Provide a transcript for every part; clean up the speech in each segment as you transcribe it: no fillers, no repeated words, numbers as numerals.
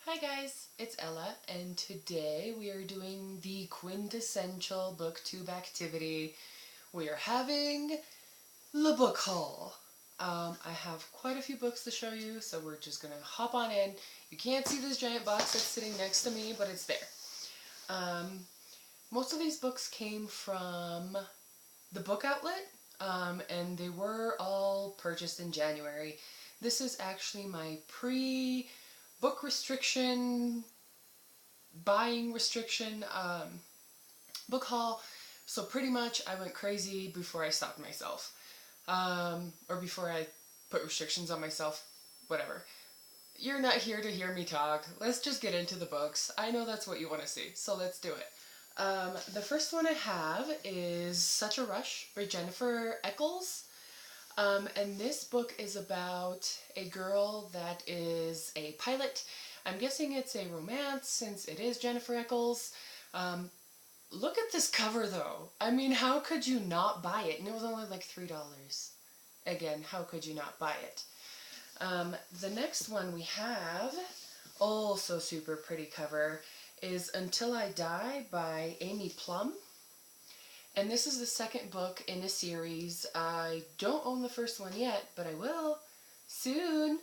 Hi guys, it's Ella, and today we are doing the quintessential booktube activity. We are having the book haul. I have quite a few books to show you, so we're just gonna hop on in. You can't see this giant box that's sitting next to me, but it's there. Most of these books came from the book outlet, and they were all purchased in January. This is actually my pre-book restriction, buying restriction book haul. So pretty much I went crazy before I stopped myself. Or before I put restrictions on myself, whatever. You're not here to hear me talk. Let's just get into the books. I know that's what you want to see, so let's do it. The first one I have is Such a Rush by Jennifer Eccles. And this book is about a girl that is a pilot. I'm guessing it's a romance since it is Jennifer Eccles. Look at this cover though. I mean, how could you not buy it? And it was only like $3. Again, how could you not buy it? The next one we have, also super pretty cover, is Until I Die by Amy Plum. And this is the second book in a series. I don't own the first one yet, but I will soon.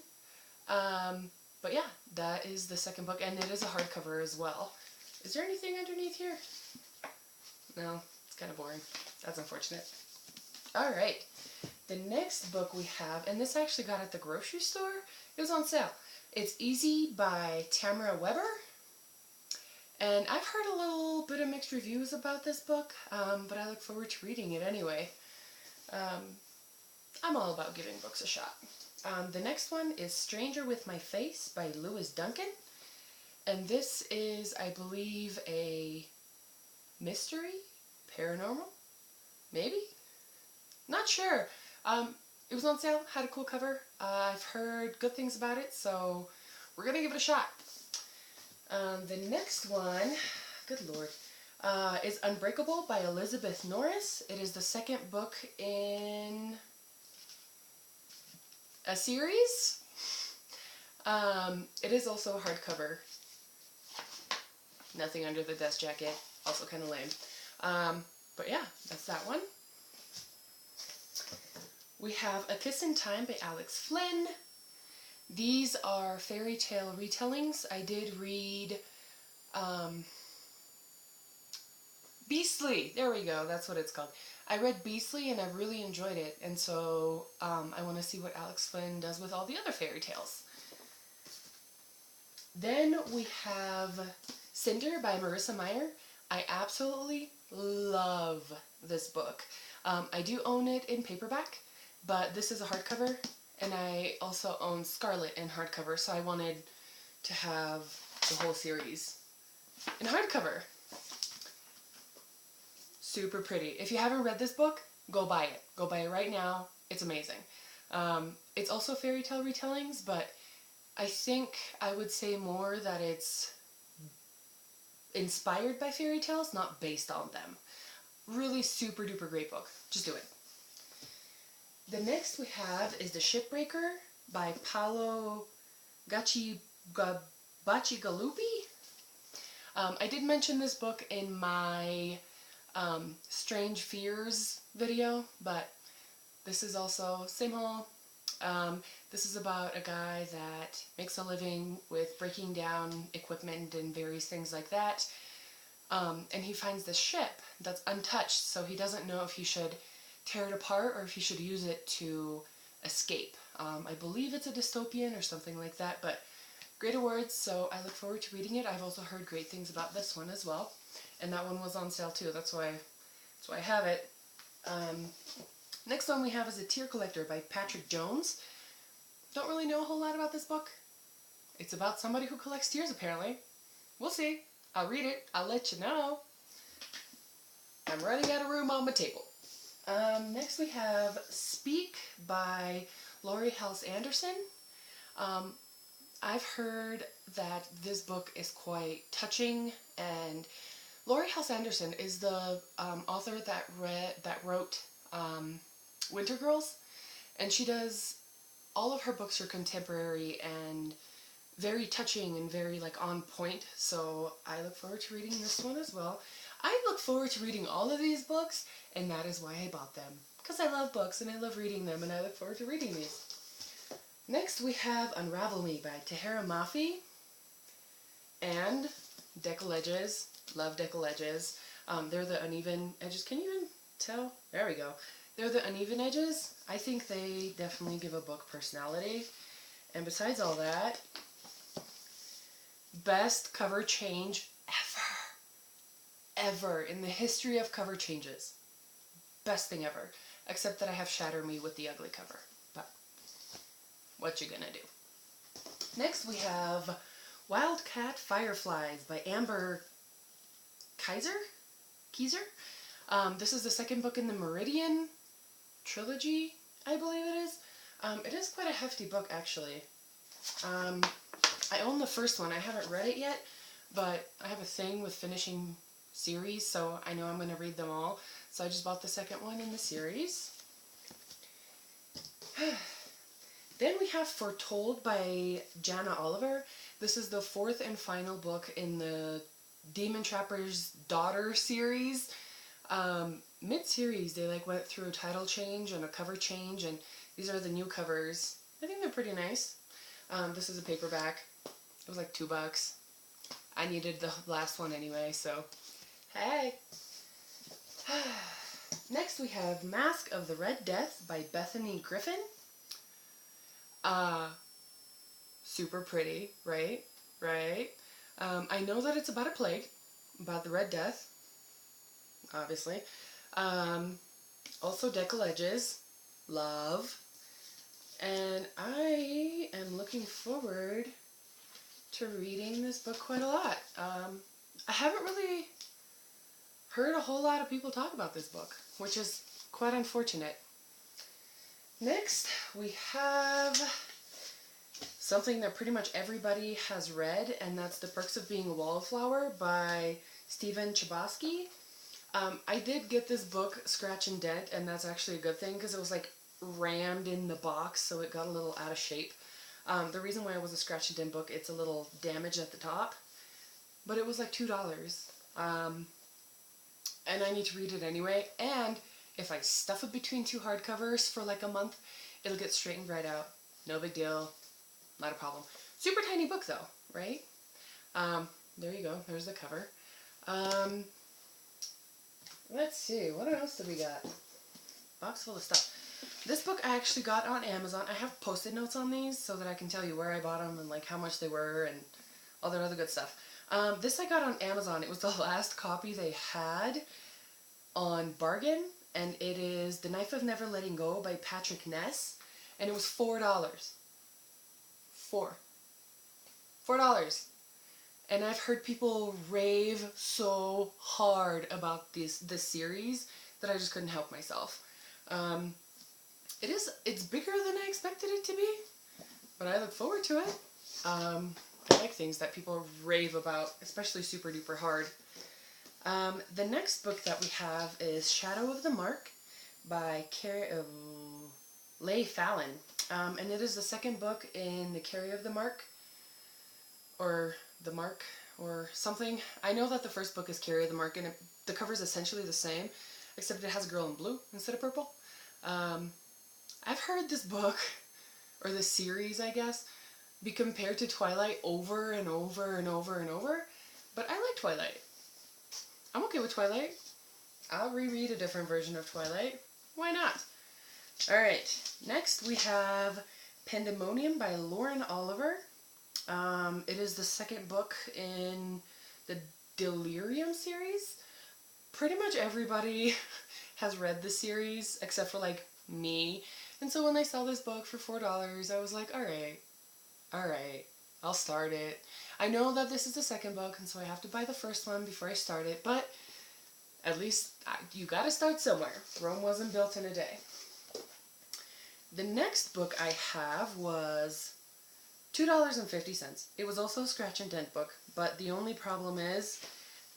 But yeah, that is the second book, and it is a hardcover as well. Is there anything underneath here? No, it's kind of boring. That's unfortunate. Alright, the next book we have, and this I actually got at the grocery store. It was on sale. It's Easy by Tamara Weber. And I've heard a little bit of mixed reviews about this book, but I look forward to reading it anyway. I'm all about giving books a shot. The next one is Stranger with My Face by Lewis Duncan. And this is, I believe, a mystery? Paranormal? Maybe? Not sure. It was on sale, had a cool cover. I've heard good things about it, so we're gonna give it a shot. The next one, good lord, is Unbreakable by Elizabeth Norris. It is the second book in a series. It is also a hardcover. Nothing under the dust jacket. Also kind of lame. But yeah, that's that one. We have A Kissing Thyme Bay by Alex Flynn. These are fairy tale retellings. I did read Beastly. There we go. That's what it's called. I read Beastly and I really enjoyed it. And so I want to see what Alex Flynn does with all the other fairy tales. Then we have Cinder by Marissa Meyer. I absolutely love this book. I do own it in paperback, but this is a hardcover. And I also own Scarlet in hardcover, so I wanted to have the whole series in hardcover. Super pretty. If you haven't read this book, go buy it. Go buy it right now. It's amazing. It's also fairy tale retellings, but I think I would say more that it's inspired by fairy tales, not based on them. Really super duper great book. Just do it. The next we have is The Shipbreaker by Paolo Bacigalupi. I did mention this book in my Strange Fears video, but this is also same haul. This is about a guy that makes a living with breaking down equipment and various things like that. And he finds this ship that's untouched, so he doesn't know if he should tear it apart or if you should use it to escape. I believe it's a dystopian or something like that, but great awards, so I look forward to reading it. I've also heard great things about this one as well, and that one was on sale too. That's why I have it. Next one we have is A Tear Collector by Patrick Jones. Don't really know a whole lot about this book. It's about somebody who collects tears apparently. We'll see. I'll read it. I'll let you know. I'm running out of room on my table. Next we have Speak by Laurie Halse Anderson. I've heard that this book is quite touching, and Laurie Halse Anderson is the author that wrote Winter Girls, and she does all of her books are contemporary and very touching and very like on point, so I look forward to reading this one as well. I look forward to reading all of these books, and that is why I bought them. Because I love books and I love reading them, and I look forward to reading these. Next we have Unravel Me by Tahira Mafi and Deckle Edges. Love Deckle Edges. They're the uneven edges. Can you even tell? There we go. They're the uneven edges. I think they definitely give a book personality. And besides all that, best cover change ever in the history of cover changes. Best thing ever. Except that I have Shatter Me with the ugly cover. But what you gonna do? Next we have Cat Fireflies by Amber Keiser? This is the second book in the Meridian trilogy, I believe it is. It is quite a hefty book, actually. I own the first one. I haven't read it yet, but I have a thing with finishing series, so I know I'm going to read them all. So I just bought the second one in the series. Then we have Foretold by Jana Oliver. This is the fourth and final book in the Demon Trapper's Daughter series. Mid-series, they like went through a title change and a cover change, and these are the new covers. I think they're pretty nice. This is a paperback. It was like $2. I needed the last one anyway, so hey. Next we have Masque of the Red Death by Bethany Griffin. Super pretty, right? Right? I know that it's about a plague, about the Red Death, obviously. Also Deckle Edges, love. And I am looking forward to reading this book quite a lot. I haven't really heard a whole lot of people talk about this book, which is quite unfortunate. Next, we have something that pretty much everybody has read, and that's The Perks of Being a Wallflower by Stephen Chbosky. I did get this book scratch and dent, and that's actually a good thing because it was like rammed in the box, so it got a little out of shape. The reason why it was a scratch and dent book, it's a little damaged at the top, but it was like $2. And I need to read it anyway, and if I stuff it between two hardcovers for like a month, it'll get straightened right out. No big deal. Not a problem. Super tiny book though, right? There you go. There's the cover. Let's see. What else do we got? Box full of stuff. This book I actually got on Amazon. I have Post-it notes on these so that I can tell you where I bought them and like how much they were and all that other good stuff. This I got on Amazon. It was the last copy they had on bargain, and it is The Knife of Never Letting Go by Patrick Ness, and it was $4. $4. And I've heard people rave so hard about this series that I just couldn't help myself. It's bigger than I expected it to be, but I look forward to it. I like things that people rave about, especially super duper hard. The next book that we have is Shadow of the Mark by Leigh Fallon. And it is the second book in the Carry of the Mark, or the Mark, or something. I know that the first book is Carry of the Mark, and the cover is essentially the same, except it has a girl in blue instead of purple. I've heard this book, or this series, I guess, be compared to Twilight over and over and over and over, but I like Twilight. I'm okay with Twilight. I'll reread a different version of Twilight. Why not? Alright, next we have Pendemonium by Lauren Oliver. It is the second book in the Delirium series. Pretty much everybody has read the series, except for like me. And so when I saw this book for $4, I was like, alright, I'll start it. I know that this is the second book, and so I have to buy the first one before I start it, but at least you gotta start somewhere. Rome wasn't built in a day. The next book I have was $2.50. It was also a scratch and dent book, but the only problem is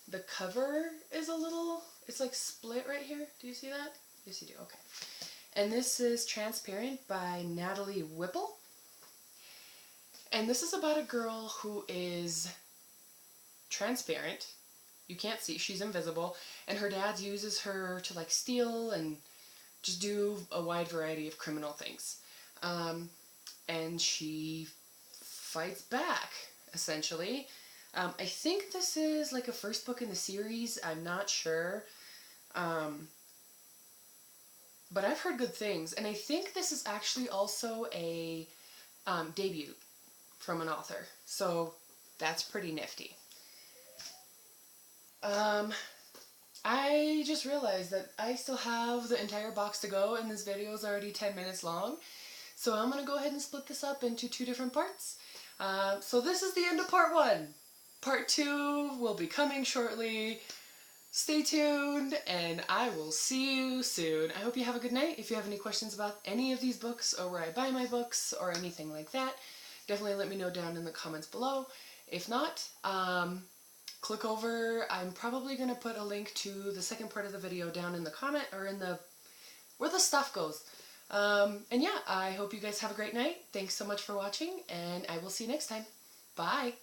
the cover is a little, it's like split right here. Do you see that? Yes, you do. Okay. And this is Transparent by Natalie Whipple. And this is about a girl who is transparent. You can't see, she's invisible, and her dad uses her to like steal and just do a wide variety of criminal things. And she fights back, essentially. I think this is like a first book in the series, I'm not sure. But I've heard good things, and I think this is actually also a debut from an author, so that's pretty nifty. I just realized that I still have the entire box to go, and this video is already 10 minutes long, so I'm going to go ahead and split this up into 2 different parts. So this is the end of part 1. Part 2 will be coming shortly. Stay tuned, and I will see you soon. I hope you have a good night. If you have any questions about any of these books, or where I buy my books, or anything like that, definitely let me know down in the comments below. If not, click over. I'm probably going to put a link to the second part of the video down in the comment, or in the where the stuff goes. And yeah, I hope you guys have a great night. Thanks so much for watching, and I will see you next time. Bye!